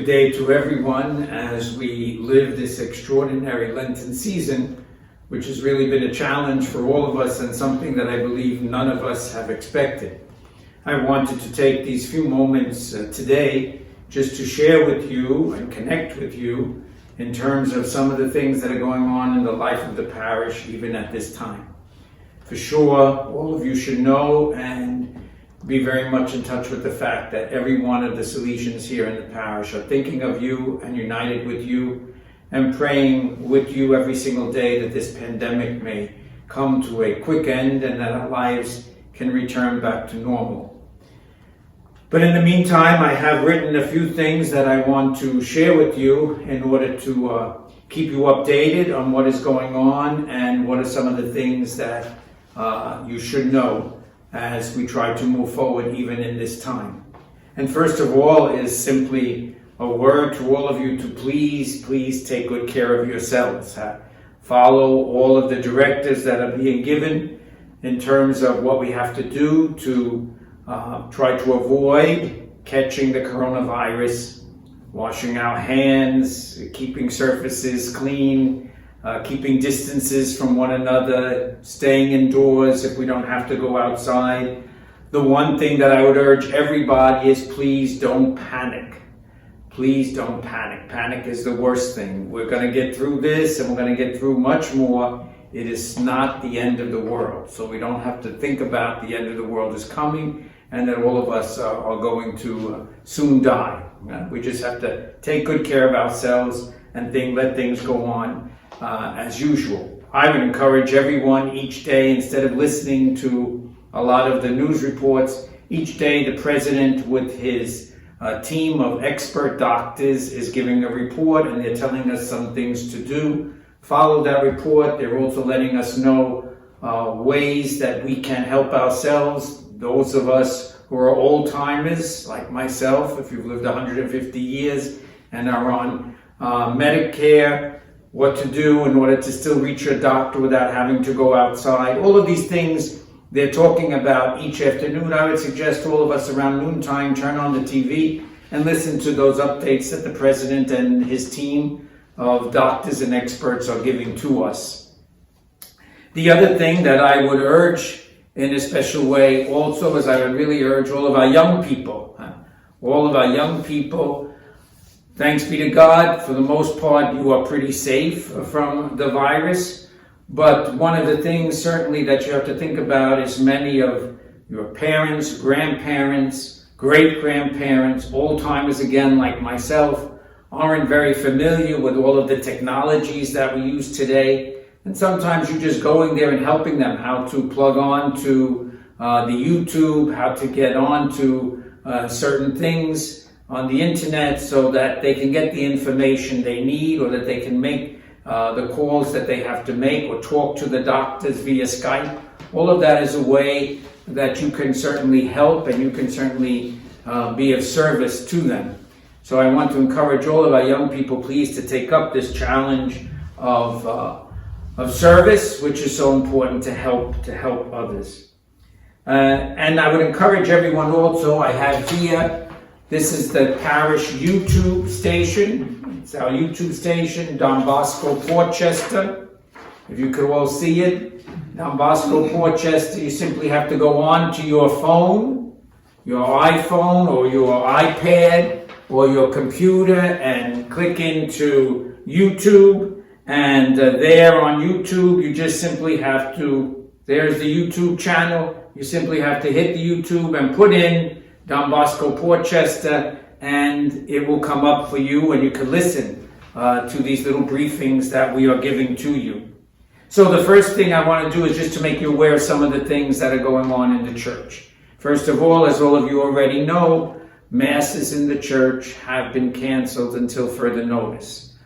Good day to everyone as we live this extraordinary Lenten season, which has really been a challenge for all of us and something that I believe none of us have expected. I wanted to take these few moments today just to share with you and connect with you in terms of some of the things that are going on in the life of the parish even at this time. For sure, all of you should know and be very much in touch with the fact that every one of the Salesians here in the parish are thinking of you and united with you and praying with you every single day that this pandemic may come to a quick end and that our lives can return back to normal. But in the meantime, I have written a few things that I want to share with you in order to keep you updated on what is going on and what are some of the things that you should know as we try to move forward even in this time. And first of all is simply a word to all of you to please take good care of yourselves. Follow all of the directives that are being given in terms of what we have to do to try to avoid catching the coronavirus, washing our hands, keeping surfaces clean, keeping distances from one another, staying indoors if we don't have to go outside. The one thing that I would urge everybody is please don't panic. Please don't panic. Panic is the worst thing. We're going to get through this and we're going to get through much more. It is not the end of the world. So we don't have to think about the end of the world is coming and that all of us are going to soon die. We just have to take good care of ourselves and let things go on as usual. I would encourage everyone each day, instead of listening to a lot of the news reports, each day the president with his team of expert doctors is giving a report and they're telling us some things to do. Follow that report. They're also letting us know ways that we can help ourselves. Those of us who are old timers, like myself, if you've lived 150 years and are on Medicare, what to do in order to still reach your doctor without having to go outside. All of these things they're talking about each afternoon. I would suggest all of us around noontime turn on the TV and listen to those updates that the president and his team of doctors and experts are giving to us. The other thing that I would urge in a special way also is I would really urge all of our young people, thanks be to God, for the most part, you are pretty safe from the virus. But one of the things certainly that you have to think about is many of your parents, grandparents, great-grandparents, old-timers again like myself, aren't very familiar with all of the technologies that we use today. And sometimes you're just going there and helping them how to plug on to the YouTube, how to get on to certain things on the internet so that they can get the information they need or that they can make the calls that they have to make or talk to the doctors via Skype. All of that is a way that you can certainly help and you can certainly be of service to them. So I want to encourage all of our young people, please, to take up this challenge of service, which is so important to help others. And I would encourage everyone also, I have here, this is the parish YouTube station. It's our YouTube station, Don Bosco Porchester. If you could all see it, Don Bosco Porchester, you simply have to go on to your phone, your iPhone or your iPad or your computer and click into YouTube. And there on YouTube, you just simply have to, there's the YouTube channel. You simply have to hit the YouTube and put in Don Bosco Porchester, and it will come up for you, and you can listen to these little briefings that we are giving to you. So the first thing I want to do is just to make you aware of some of the things that are going on in the church. First of all, as all of you already know, masses in the church have been canceled until further notice.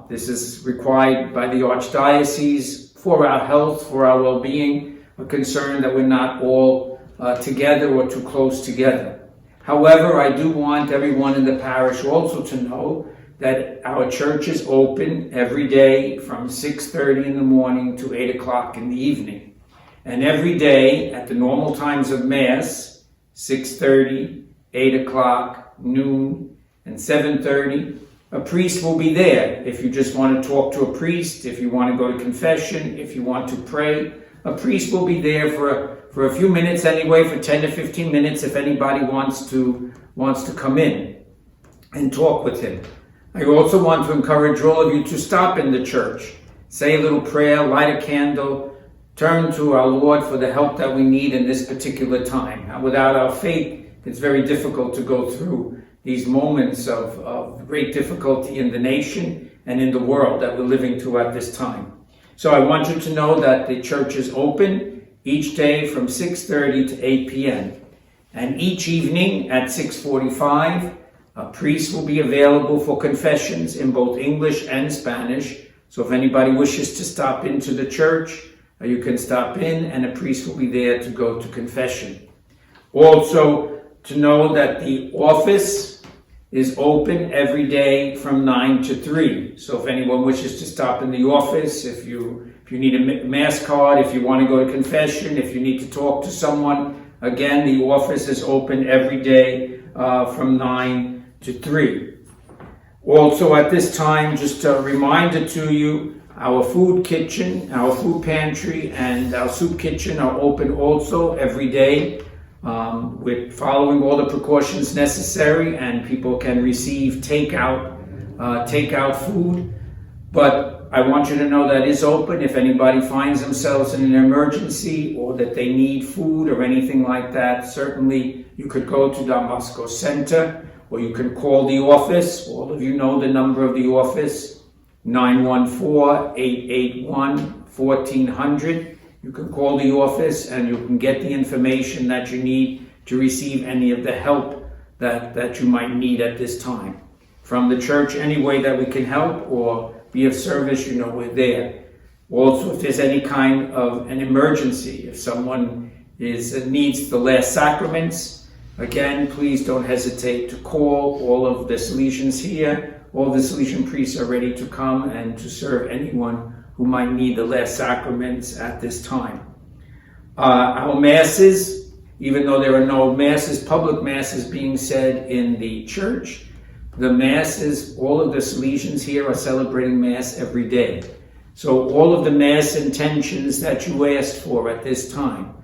This is required by the Archdiocese for our health, for our well-being, a concern that we're not all together or too close together. However, I do want everyone in the parish also to know that our church is open every day from 6:30 in the morning to 8 o'clock in the evening. And every day at the normal times of Mass, 6:30, 8 o'clock, noon, and 7:30. A priest will be there if you just want to talk to a priest, if you want to go to confession, if you want to pray. A priest will be there for a few minutes anyway, for 10 to 15 minutes if anybody wants to come in and talk with him. I also want to encourage all of you to stop in the church, say a little prayer, light a candle, turn to our Lord for the help that we need in this particular time. Now, without our faith, it's very difficult to go through these moments of great difficulty in the nation and in the world that we're living through at this time. So I want you to know that the church is open each day from 6:30 to 8 p.m. And each evening at 6:45, a priest will be available for confessions in both English and Spanish. So if anybody wishes to stop into the church, you can stop in and a priest will be there to go to confession. Also, to know that the office is open every day from 9 to 3. So if anyone wishes to stop in the office, if you need a mass card, if you want to go to confession, if you need to talk to someone, again, the office is open every day from 9 to 3. Also at this time, just a reminder to you, our food kitchen, our food pantry, and our soup kitchen are open also every day. We're following all the precautions necessary, and people can receive takeout food. But I want you to know that is open. If anybody finds themselves in an emergency or that they need food or anything like that, certainly you could go to Don Bosco Center, or you can call the office. All of you know the number of the office, 914-881-1400. You can call the office and you can get the information that you need to receive any of the help that you might need at this time. From the church, any way that we can help or be of service, you know we're there. Also, if there's any kind of an emergency, if someone needs the last sacraments, again, please don't hesitate to call. All of the Salesians here, all the Salesian priests are ready to come and to serve anyone who might need the last sacraments at this time. Our masses, even though there are no masses, public masses being said in the church, the masses, all of the Salesians here are celebrating Mass every day. So all of the Mass intentions that you asked for at this time,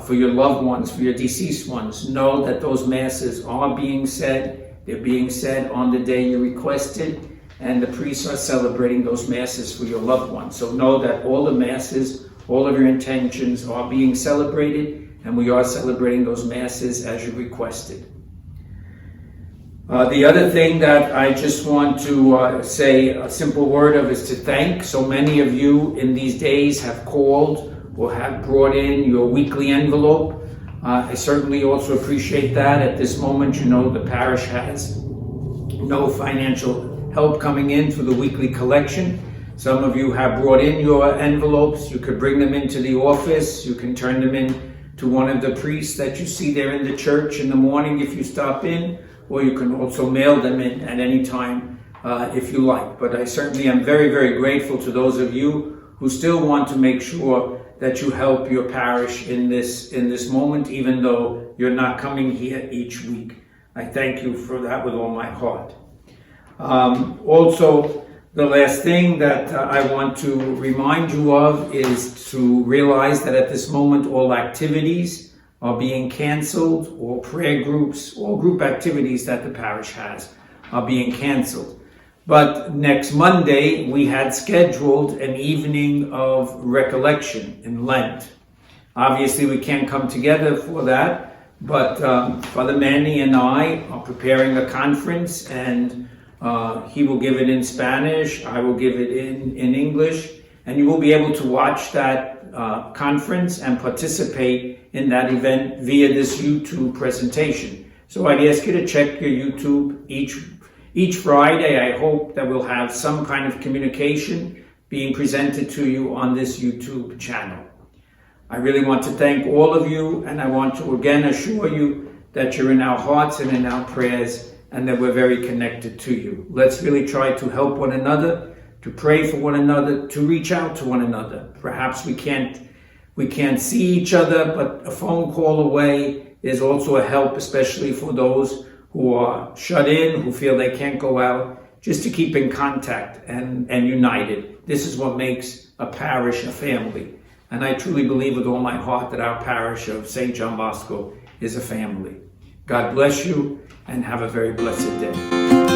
for your loved ones, for your deceased ones, know that those Masses are being said. They're being said on the day you requested, and the priests are celebrating those Masses for your loved ones. So know that all the Masses, all of your intentions are being celebrated, and we are celebrating those Masses as you requested. The other thing that I just want to say a simple word of is to thank. So many of you in these days have called or have brought in your weekly envelope. I certainly also appreciate that. At this moment, you know, the parish has no financial help coming in through the weekly collection. Some of you have brought in your envelopes. You could bring them into the office. You can turn them in to one of the priests that you see there in the church in the morning if you stop in, or you can also mail them in at any time if you like. But I certainly am very, very grateful to those of you who still want to make sure that you help your parish in this moment, even though you're not coming here each week. I thank you for that with all my heart. Also, the last thing that I want to remind you of is to realize that at this moment all activities are being canceled, all prayer groups, all group activities that the parish has are being canceled. But next Monday, we had scheduled an evening of recollection in Lent. Obviously, we can't come together for that, but Father Manny and I are preparing a conference, and he will give it in Spanish, I will give it in English, and you will be able to watch that conference and participate in that event via this YouTube presentation. So I'd ask you to check your YouTube each Friday. I hope that we'll have some kind of communication being presented to you on this YouTube channel. I really want to thank all of you, and I want to again assure you that you're in our hearts and in our prayers, and that we're very connected to you. Let's really try to help one another, to pray for one another, to reach out to one another. Perhaps we can't see each other, but a phone call away is also a help, especially for those who are shut in, who feel they can't go out, just to keep in contact and united. This is what makes a parish a family. And I truly believe with all my heart that our parish of St. John Bosco is a family. God bless you and have a very blessed day.